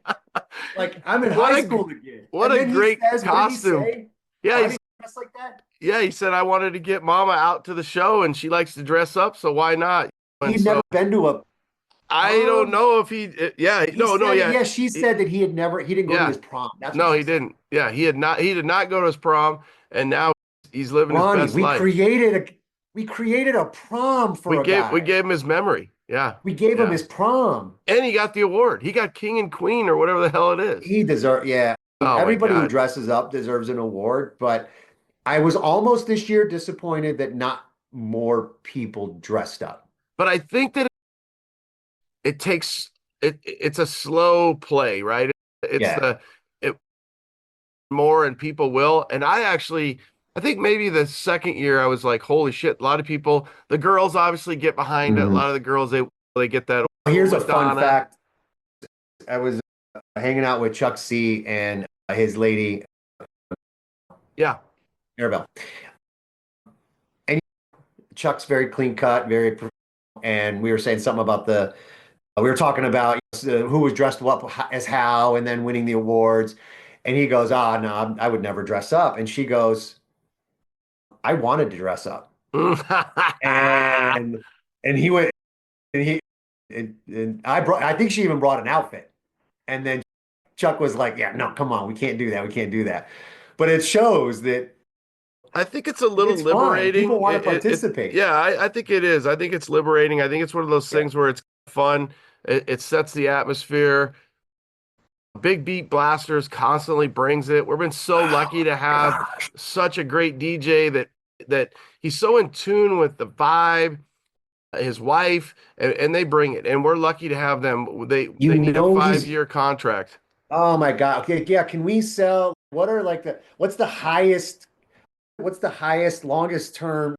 Like I'm in high school again. What a great costume. Yeah, he's dressed like that. Yeah, he said I wanted to get Mama out to the show, and she likes to dress up, so why not? He'd never been to a. I don't know if he. Yeah, Yeah, she said that he didn't go to his prom. No, he didn't. Yeah, he did not go to his prom, and now he's living his best life. We created a prom for a guy. We gave him his memory. Yeah. We gave him Yeah. his prom. And he got the award. He got king and queen or whatever the hell it is. He deserves, yeah. Oh my Everybody who God. dresses up deserves an award, but I was almost this year disappointed that not more people dressed up. But I think that it takes it's a slow play, right? It's Yeah. it more and people will. And I think maybe the second year I was like, holy shit, a lot of people, the girls obviously get behind it. A Mhm. lot of the girls they get that Here's a fun Madonna. fact. I was hanging out with Chuck C and his lady, Yeah. Arabelle. And Chuck's very clean cut, and we were saying something about we were talking about who was dressed up as how and then winning the awards. And he goes, ah, no, I would never dress up. And she goes, I wanted to dress up. And he went, and I think she even brought an outfit. And then Chuck was like, yeah, no, come on, we can't do that. We can't do that. But it shows that I think it's a little it's fun. People liberating. want to participate. Yeah, I think it is. I think it's liberating. I think it's one of those Yeah. things where it's fun. It sets the atmosphere. Big Beat Blasters constantly brings it. We've been so lucky to have Gosh. such a great DJ that he's so in tune with the vibe, his wife, and they bring it. And we're lucky to have them. You They need a know he's 5-year contract. Oh my God. Okay, yeah, can we sell what's the highest longest term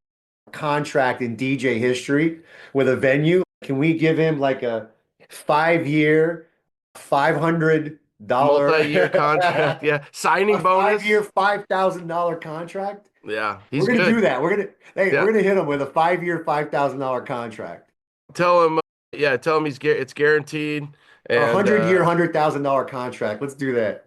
contract in DJ history with a venue? Can we give him like a 5 year, $500 Multi-year contract. Yeah. Signing a bonus. 5 year, $5,000 contract? Yeah, We're he's gonna good. do that. We're Yeah. gonna hit him with a 5 year, $5,000 contract. Tell him, tell him it's guaranteed. A And 100 year, $100,000 contract. Let's do that.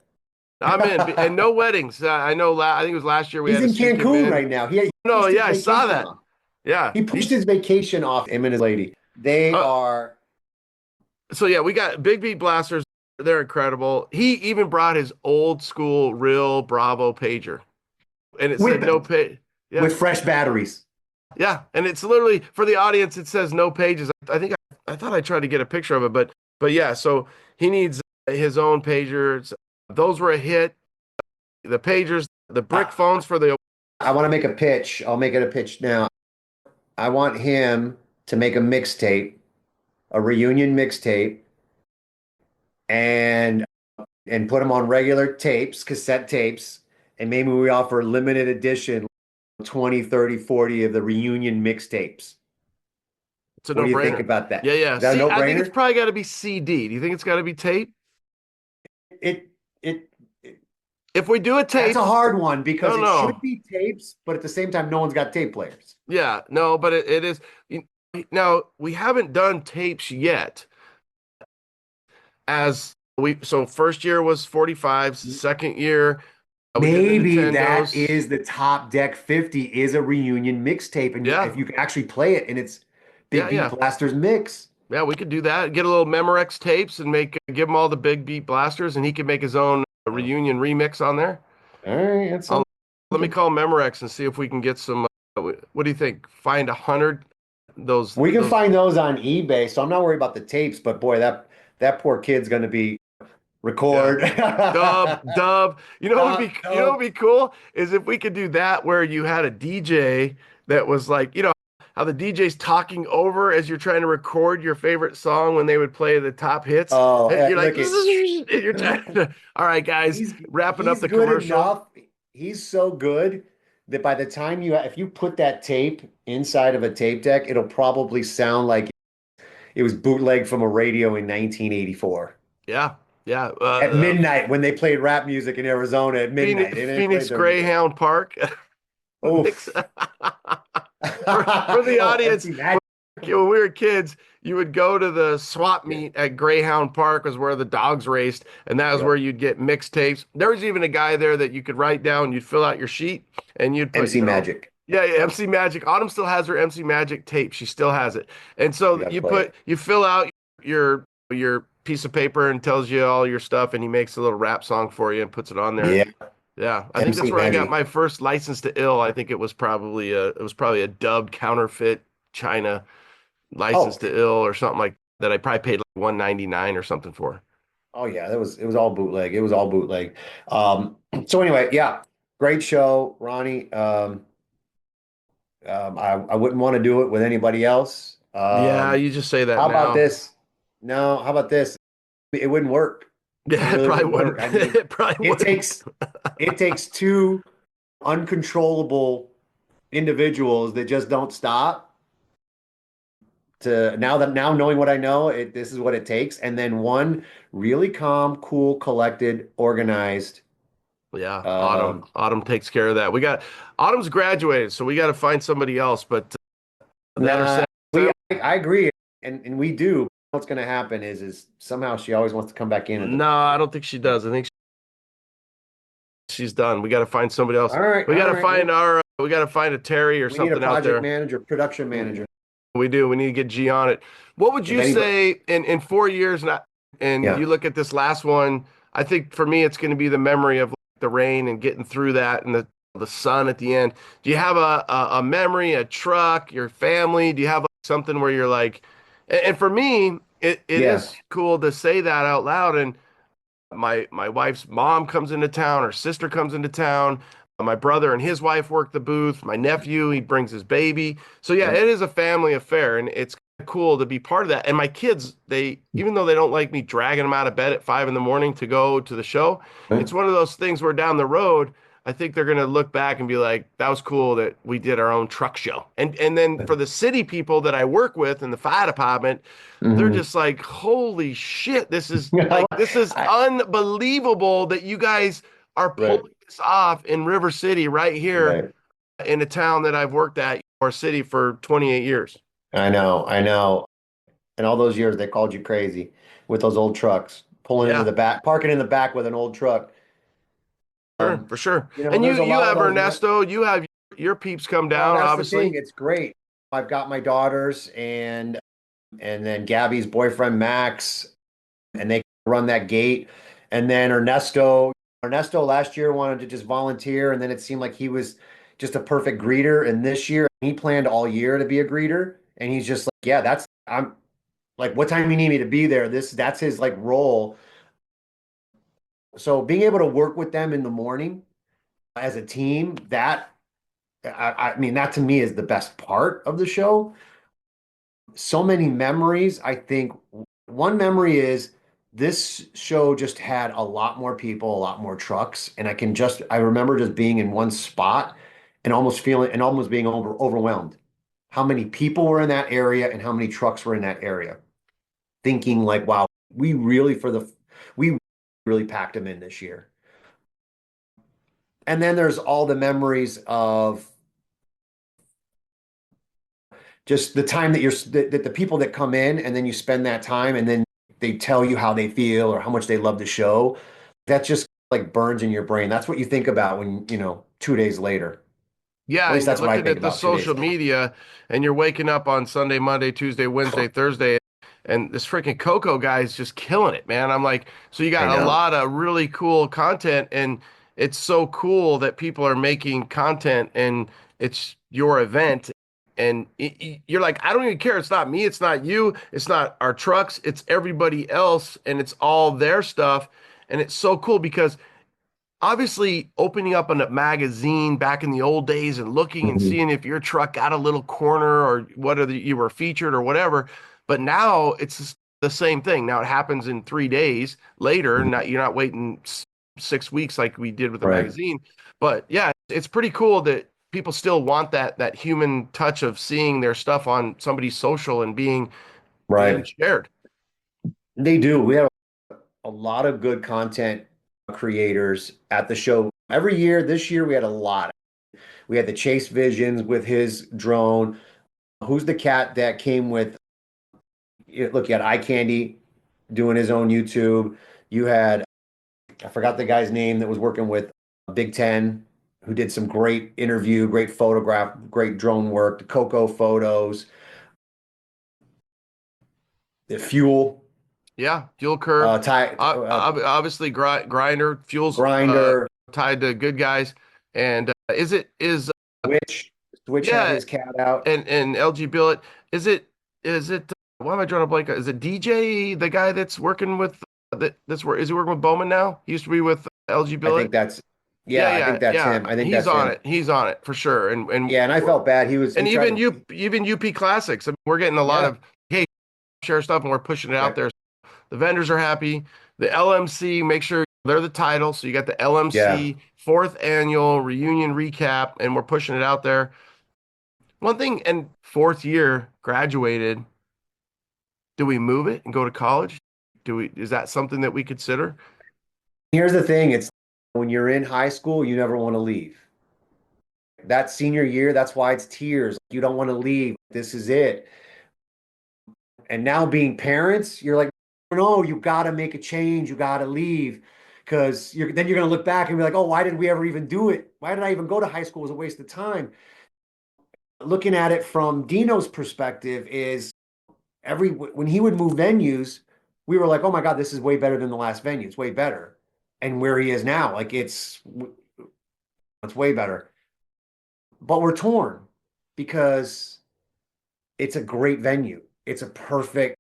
I'm in. And no weddings. I know. I think it was last year we He's had to in sneak him Cancun in. right now. He No, pushed his yeah, I saw vacation that. off. Yeah, He pushed his vacation off, him and his lady. They uh, are so yeah, we got Big Beat Blasters. They're incredible. He even brought his old school real Bravo pager, and it said no with pay. Yeah, with fresh batteries. yeah, and it's literally for the audience. It says no pages. I think I thought I tried to get a picture of it, but yeah. So he needs his own pagers. Those were a hit. The pagers, the brick I, phones for the I want to make a pitch. I'll make it a pitch now. I want him to make a mixtape, a reunion mixtape, and put them on regular tapes, cassette tapes, and maybe we offer limited edition 20, 30, 40 of the reunion mixtapes. It's a What do you think no-brainer. about that? Yeah, yeah. Is that a See, I think it's no-brainer? probably got to be CD. Do you think it's got to be tape? It it If we do a That's tape, a hard one because no, it should no. be tapes, but at the same time, no one's got tape players. Yeah, no, but it is. Now, we haven't done tapes yet. So first year was 45s, second year, we did the Maybe that Nintendos. is the top deck 50 is a reunion mixtape, and Yeah, if you can actually play it and it's yeah, Big Beat yeah. Blasters mix. Yeah, we could do that. Get a little Memorex tapes and give him all the Big Beat Blasters, and he could make his own Oh, reunion remix on there. all right, that's I'll, Let me something. call Memorex and see if we can get some. What do you think? Find 100 We can those. find those on eBay, so I'm not worried about the tapes, but boy, that poor kid's gonna be Yeah. record. Dub. You know what would Dub. be cool is if we could do that where you had a DJ that was like, how the DJ's talking over as you're trying to record your favorite song when they would play the top hits. Oh, And you're like, look at and you're trying to, all right, guys, he's wrapping up he's the good commercial. enough. He's so good that by the time if you put that tape inside of a tape deck, it'll probably sound like it was bootleg from a radio in 1984 Yeah. Yeah. at midnight when they played rap music in Arizona at midnight. They didn't play Phoenix their music. Greyhound Park. Mix- Oof. for the Oh, audience, MC Magic. when we were kids, you would go to the swap meet at Greyhound Park, was where the dogs raced, and that was Yep. where you'd get mixtapes. There was even a guy there that you could write down, you'd fill out your sheet, and you'd put, MC Magic. yeah, yeah, MC Magic. Autumn still has her MC Magic tape. She still has it. And You so gotta play it. you fill out your piece of paper and tells you all your stuff, and he makes a little rap song for you and puts it on there. Yeah, Yeah, I think that's MC where I got Magic. my first license to ill. I think it was probably a dubbed counterfeit China License Oh, to Ill or something like that. I probably paid like 199 or something for. oh yeah, it was all bootleg. It was all bootleg. So anyway, yeah, great show, Ronnie. I wouldn't want to do it with anybody else. Yeah, you just say that How about now. this? No, how about this? It wouldn't work. It Yeah, it really probably wouldn't work. wouldn't. I mean, It probably it wouldn't. takes it takes two uncontrollable individuals that just don't stop to now knowing what I know, this is what it takes. And then one really calm, cool, collected, organized. Yeah, Autumn. Um, Autumn takes care of that. We got Autumn's graduated, so we got to find somebody else. But that or nah, Sam. I agree, and we do. What's going to happen is somehow she always wants to come back in at the. No, I don't think she does. I think she's done. We got to find somebody else. We got All to right. find Well, our. We got to find a Terry or we need a something out project there. manager, production manager. We do. We need to get G on it. What would If you anybody, say in 4 years? And yeah. you look at this last one. I think for me, it's going to be the memory of the rain and getting through that and the sun at the end. Do you have a memory, a truck, your family? Do you have something where you're like, and for me, it Yeah. is cool to say that out loud. And my wife's mom comes into town, her sister comes into town. My brother and his wife work the booth. My nephew, he brings his baby. So yeah, Yep. it is a family affair, and it's cool to be part of that. And my kids, they even though they don't like me dragging them out of bed at 5 in the morning to go to the show, it's one of those things where down the road, I think they're gonna look back and be like, that was cool that we did our own truck show. And then for the city people that I work with in the fire department, they're Mhm. just like, holy shit, this is I, unbelievable that you guys are right, pulling this off in River City right here right. in a town that I've worked at or city for 28 years. I know. And all those years they called you crazy with those old trucks, pulling into Yeah, the back, parking in the back with an old truck. sure, for sure. And There's a you lot of have those. Ernesto, you have your peeps come Well, down, that's the thing. obviously. It's great. I've got my daughters and then Gabby's boyfriend Max, and they run that gate. And then Ernesto last year wanted to just volunteer, and then it seemed like he was just a perfect greeter. And this year he planned all year to be a greeter, and he's just like, yeah, that's I'm like, what time you need me to be there? That's his like role. So being able to work with them in the morning as a team, I mean, that to me is the best part of the show. So many memories. I think one memory is this show just had a lot more people, a lot more trucks, and I remember just being in one spot and almost being overwhelmed. How many people were in that area and how many trucks were in that area? Thinking like, wow, we really packed them in this year. And then there's all the memories of just the time that the people that come in and then you spend that time and then they tell you how they feel or how much they love the show. That just like burns in your brain. That's what you think about when, 2 days later. Yeah, At least and you're that's what I looking think at the about 2 days social later. media and you're waking up on Sunday, Monday, Tuesday, Wednesday, Thursday, and this freaking Coco guy is just killing it, man. I'm like, so you I got a know. lot of really cool content, and it's so cool that people are making content and it's your event. And you're like, I don't even care. It's not me. It's not you. It's not our trucks. It's everybody else. And it's all their stuff. And it's so cool because obviously opening up a magazine back in the old days and looking and Mhm. seeing if your truck got a little corner or whether you were featured or whatever. But now it's the same thing. Now it happens in 3 days later. Not you're not waiting 6 weeks like we did with the Right. magazine. But yeah, it's pretty cool that people still want that human touch of seeing their stuff on somebody's social and being Right. shared. They do. We have a lot of good content creators at the show every year. This year we had a lot. We had the Chase Visions with his drone. Who's the cat that came with look, you had Eye Candy doing his own YouTube. You had, I forgot the guy's name that was working with Big Ten, who did some great interview, great photograph, great drone work, the Coco photos, the fuel, Yeah, fuel curve. tie, Obviously, grinder fuels grinder, tied to good guys. And is Switch. Switch had yeah, his cat out. and LG Billet, is it is it why am I drawing a blank? Is it DJ, the guy that's working with that's where is he working with Bowman now? He used to be with LG I Billet. think that's, Yeah, yeah, I think yeah, that's yeah. him. I think He's that's on him. it. He's on it for sure. Yeah, and I felt bad. He and tried even to, UP Classics. I mean, we're getting a lot yeah, of hey share stuff and we're pushing it out right. there. The vendors are happy. The LMC, make sure they're the title. So you got the Yeah. LMC fourth annual reunion recap, and we're pushing it out there. One thing, and fourth year graduated. Do we move it and go to college? Is that something that we consider? Here's the thing, it's when you're in high school, you never want to leave. That senior year, that's why it's tears. You don't want to leave. This is it. And now being parents, you're like, no, you got to make a change. You got to leave. Because then you're going to look back and be like, oh, why did we ever even do it? Why did I even go to high school? It was a waste of time. Looking at it from Dino's perspective is when he would move venues, we were like, oh my God, this is way better than the last venue. It's way better. And where he is now, like it's way better. But we're torn because it's a great venue. It's a perfect,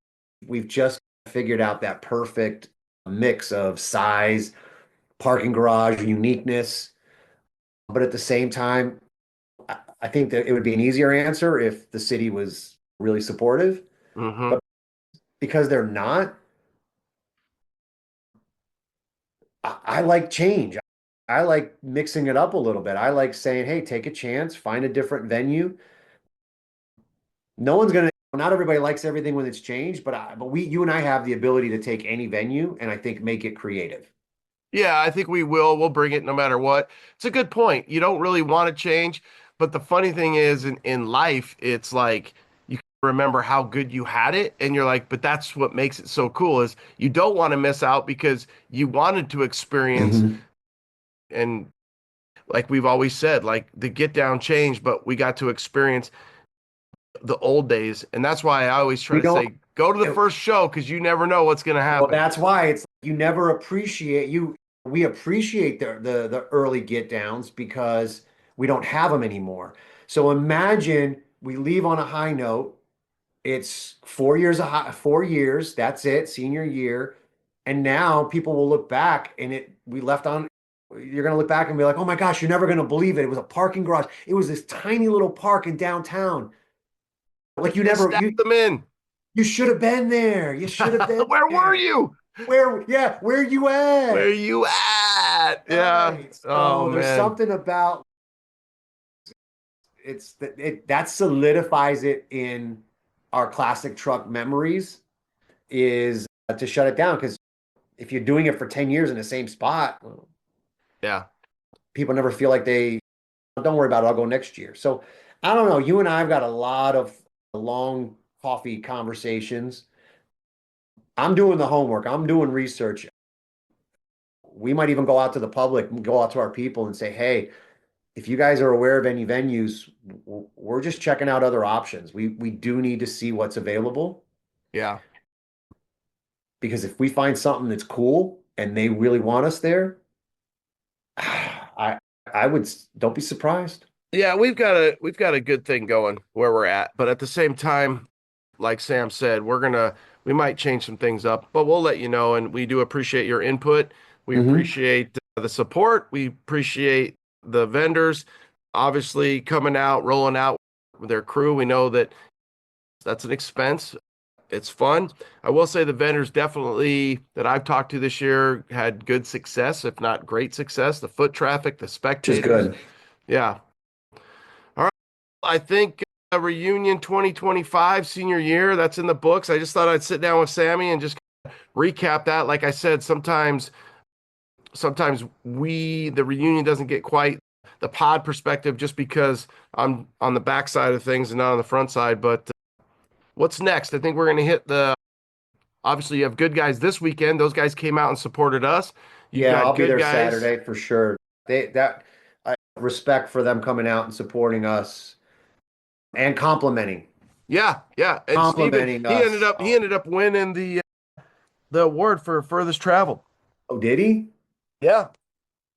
we've just figured out that perfect mix of size, parking garage, uniqueness. But at the same time, I think that it would be an easier answer if the city was really supportive. Mm-hmm. But because they're not, I like change. I like mixing it up a little bit. I like saying, hey, take a chance, find a different venue. No one's gonna, not everybody likes everything when it's changed, you and I have the ability to take any venue and I think make it creative. Yeah, I think we will. We'll bring it no matter what. It's a good point. You don't really want to change, but the funny thing is in life, it's like you remember how good you had it, and you're like, but that's what makes it so cool is you don't want to miss out because you wanted to experience Mhm. and like we've always said, like the get down changed, but we got to experience the old days. And that's why I always try We to don't, say, go to the first show because you never know what's going to well, happen. that's why it's you never appreciate you. We appreciate the early get downs because we don't have them anymore. So imagine we leave on a high note. It's 4 years, 4 years. That's it, senior year. And now people will look back and we left on, you're going to look back and be like, oh my gosh, you're never going to believe it. It was a parking garage. It was this tiny little park in downtown. Like They stacked them in. you should have been there. You should have been Where were there. you? Where you Where at? you at? Yeah. Right. Oh So there's man. something about that solidifies it in our classic truck memories is to shut it down because if you're doing it for 10 years in the same spot, well, Yeah. people never feel like they don't worry about it, I'll go next year. So I don't know. You and I have got a lot of long coffee conversations. I'm doing the homework. I'm doing research. We might even go out to the public and go out to our people and say, hey, if you guys are aware of any venues, we're just checking out other options. We do need to see what's available Yeah. because if we find something that's cool and they really want us there, I I would don't be surprised. Yeah, we've got a good thing going where we're at, but at the same time, like Sam said, we might change some things up, but we'll let you know. And we do appreciate your input. We Hmm. appreciate the support. We appreciate the vendors, obviously coming out, rolling out with their crew. We know that that's an expense. It's fun. I will say the vendors definitely that I've talked to this year had good success, if not great success. The foot traffic, the Which is spectators. good. Yeah. All right. I think a reunion 2025 senior year, that's in the books. I just thought I'd sit down with Sammy and just recap that. Like I said, sometimes the reunion doesn't get quite the pod perspective just because I'm on the back side of things and not on the front side. But what's next? I think we're going to hit the obviously you have good guys this weekend. Those guys came out and supported us. You've Yeah, got I'll be good there guys. Saturday for sure. I respect for them coming out and supporting us and Yeah, yeah. And Steven, complimenting he ended us. up he ended up winning the award for furthest travel. Oh, did he? Yeah.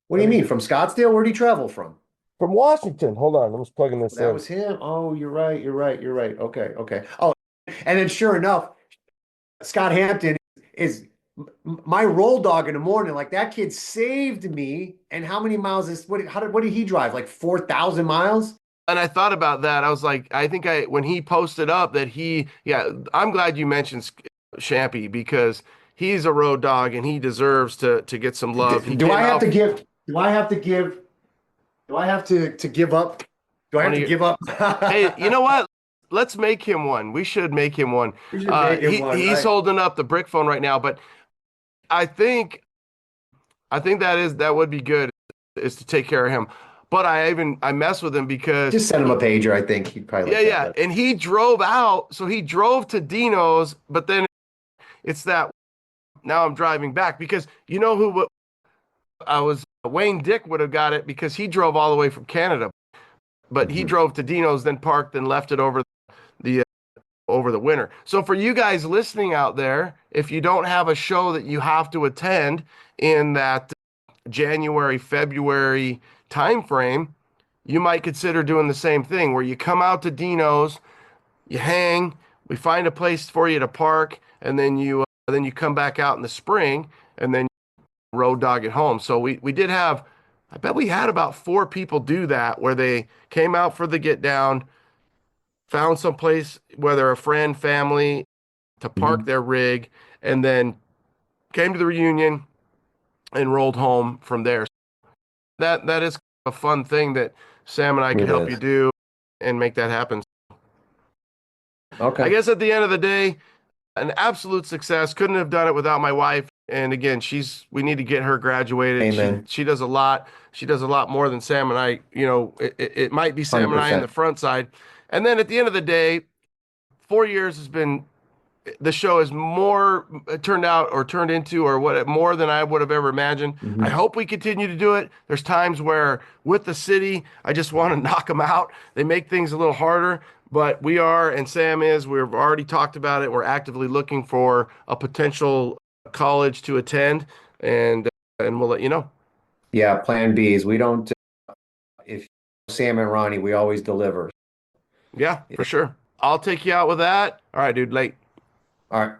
What I do you mean? mean, From Scottsdale? Where'd he travel from? from Washington. Hold on, I'm just plugging this That in. was him. Oh, you're right. You're right. You're right. Okay. Okay. Oh, And then sure enough, Scott Hampton is my roll dog in the morning. Like that kid saved me. And how many miles is what did he drive? Like 4,000 miles? And I thought about that. I was like, I think when he posted up that yeah, I'm glad you mentioned Champy because he's a road dog and he deserves to get some love. He Do came I have out to give? Do I have to give? Do I have to give up? Do I one have of to your, give up? hey, you know what? Let's make him one. We should make him one. We should make him one, He's right? holding up the brick phone right now, but I think that would be good is to take care of him. But I mess with him because Just send him a pager. I think he'd probably yeah, like that yeah. better. And he drove out, so he drove to Dino's, but then it's that now I'm driving back because you know who I was Wayne Dick would have got it because he drove all the way from Canada, but he Mhm. drove to Dino's, then parked and left it the over the winter. So for you guys listening out there, if you don't have a show that you have to attend in that January, February time frame, you might consider doing the same thing where you come out to Dino's, you hang, we find a place for you to park, and then you come back out in the spring and then road dog it home. So we did have I bet we had about 4 people do that where they came out for the get down, found some place, whether a friend, family, to park Mhm. their rig, and then came to the reunion and rolled home from there. That is a fun thing that Sam and I could It help you is. do and make that happen. I Okay. guess at the end of the day, an absolute success. Couldn't have done it without my wife. And again, we need to get her graduated. She Amen. she does a lot. She does a lot more than Sam and I. It might be Sam and I in the 100%. front side. And then at the end of the day, 4 years has been the show is more turned out or turned into or what more than I would have ever imagined. I Mhm. hope we continue to do it. There's times where with the city, I just want to knock them out. They make things a little harder, but we are, and Sam is, we've already talked about it. We're actively looking for a potential college to attend and we'll let you know. Yeah, plan Bs. We don't, if Sam and Ronnie, we always deliver. Yeah, Yeah. for sure. I'll take you out with that. All right, dude, late. All right.